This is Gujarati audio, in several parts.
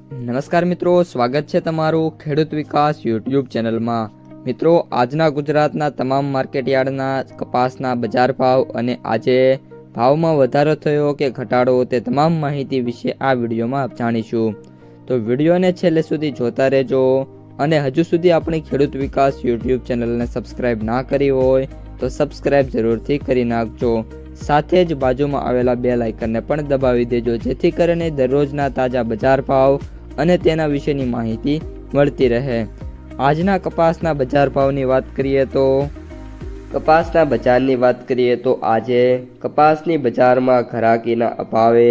નમસ્કાર મિત્રો, સ્વાગત છે તમારું ખેડૂત વિકાસ યુટ્યુબ ચેનલમાં। મિત્રો, આજના ગુજરાતના તમામ માર્કેટયાર્ડના કપાસના બજાર ભાવ અને આજે ભાવમાં વધારો થયો કે ઘટાડો તે તમામ માહિતી વિશે આ વિડીયોમાં જાણીશું। તો વિડીયોને છેલ્લે સુધી જોતા રહેજો અને હજુ સુધી આપણી ખેડૂત વિકાસ યુટ્યુબ ચેનલને સબસ્ક્રાઇબ ના કરી હોય તો સબસ્ક્રાઇબ જરૂરથી કરી નાખજો। સાથે જ બાજુમાં આવેલા બેલ આઇકનને પણ દબાવી દેજો, જેથી કરીને દરરોજના તાજા બજાર ભાવ અને તેના વિશેની માહિતી મળતી રહે। આજના કપાસના બજાર ભાવની વાત કરીએ તો આજે કપાસની બજારમાં ઘરાકીના અભાવે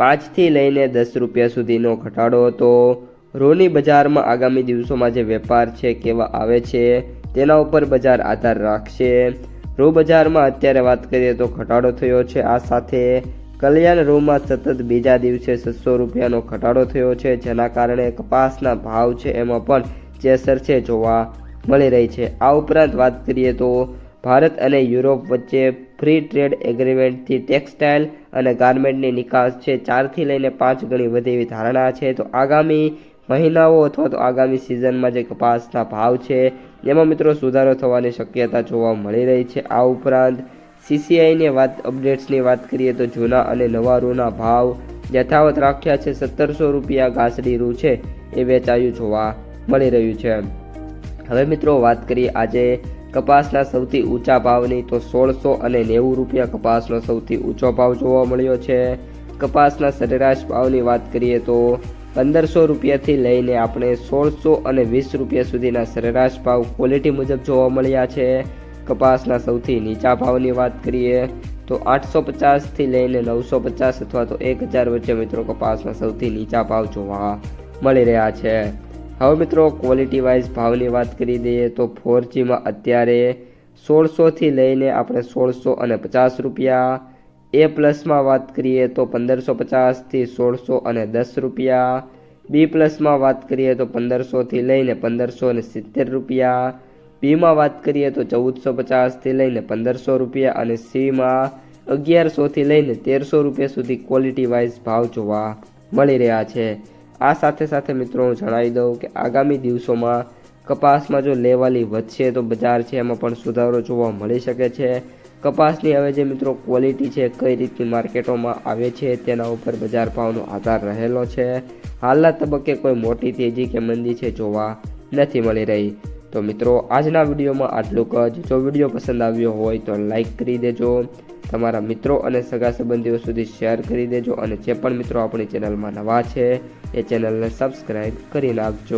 5 થી લઈને 10 રૂપિયા સુધીનો ઘટાડો હતો। રૂની બજારમાં આગામી દિવસોમાં જે વેપાર છે કેવા આવે છે તેના ઉપર બજાર આધાર રાખશે। રૂ બજારમાં અત્યારે વાત કરીએ તો ઘટાડો થયો છે। આ સાથે કલ્યાણ રૂમાં સતત બીજા દિવસે 600 રૂપિયાનો ઘટાડો થયો છે, જેના કારણે કપાસના ભાવ છે એમાં પણ ચેસર છે જોવા મળી રહી છે। આ ઉપરાંત વાત કરીએ તો ભારત અને યુરોપ વચ્ચે ફ્રી ટ્રેડ એગ્રીમેન્ટથી ટેક્સટાઇલ અને ગાર્મેન્ટની નિકાસ છે 4 થી લઈને 5 ગણી વધે એવી ધારણા છે। તો આગામી મહિનાઓ અથવા તો આગામી સિઝનમાં જે કપાસના ભાવ છે એમાં મિત્રો સુધારો થવાની શક્યતા જોવા મળી રહી છે। આ ઉપરાંત CCIની અપડેટ્સની વાત કરીએ તો જૂના અને નવા રૂના ભાવ યથાવત રાખ્યા છે। 1700 રૂપિયા ઘાસડી રૂ છે એ વેચાયું જોવા મળી રહ્યું છે। હવે મિત્રો વાત કરીએ આજે કપાસના સૌથી ઊંચા ભાવની તો 1690 રૂપિયા કપાસનો સૌથી ઊંચો ભાવ જોવા મળ્યો છે। કપાસના સરેરાશ ભાવની વાત કરીએ તો 1500 રૂપિયાથી લઈને આપણે 1620 રૂપિયા સુધીના સરેરાશ ભાવ ક્વોલિટી મુજબ જોવા મળ્યા છે। કપાસના સૌથી નીચા ભાવની વાત કરીએ તો 850 થી લઈને 950 અથવા તો 1000 વચ્ચે મિત્રો કપાસના સૌથી નીચા ભાવ જોવા મળી રહ્યા છે। હવે મિત્રો ક્વોલિટી વાઇઝ ભાવની વાત કરી દઈએ તો 4Gમાં અત્યારે 1600 થી લઈને આપણે 1650 રૂપિયા, A પ્લસમાં વાત કરીએ તો 1550 થી 1610 રૂપિયા, B પ્લસમાં વાત કરીએ તો 1500 થી લઈને 1570 રૂપિયા, બીમાં વાત કરીએ તો 1450 થી લઈને 1500 રૂપિયા અને સીમાં 1100 થી લઈને 1300 રૂપિયા સુધી ક્વોલિટી વાઇઝ ભાવ જોવા મળી રહ્યા છે। આ સાથે મિત્રો હું જણાવી દઉં કે આગામી દિવસોમાં કપાસમાં જો લેવાલી વધશે તો બજાર છે એમાં પણ સુધારો જોવા મળી શકે છે। કપાસની હવે જે મિત્રો ક્વોલિટી છે કઈ રીતની માર્કેટોમાં આવે છે તેના ઉપર બજાર ભાવનો આધાર રહેલો છે। હાલના તબક્કે કોઈ મોટી તેજી કે મંદી છે જોવા નથી મળી રહી। તો મિત્રો આજના વિડીયોમાં આટલું જ। જો વિડીયો પસંદ આવ્યો હોય તો લાઈક કરી દેજો, તમારા મિત્રો અને સગા સંબંધીઓ સુધી શેર કરી દેજો અને જે પણ મિત્રો આપણી ચેનલમાં નવા છે એ ચેનલને સબસ્ક્રાઈબ કરી નાખજો।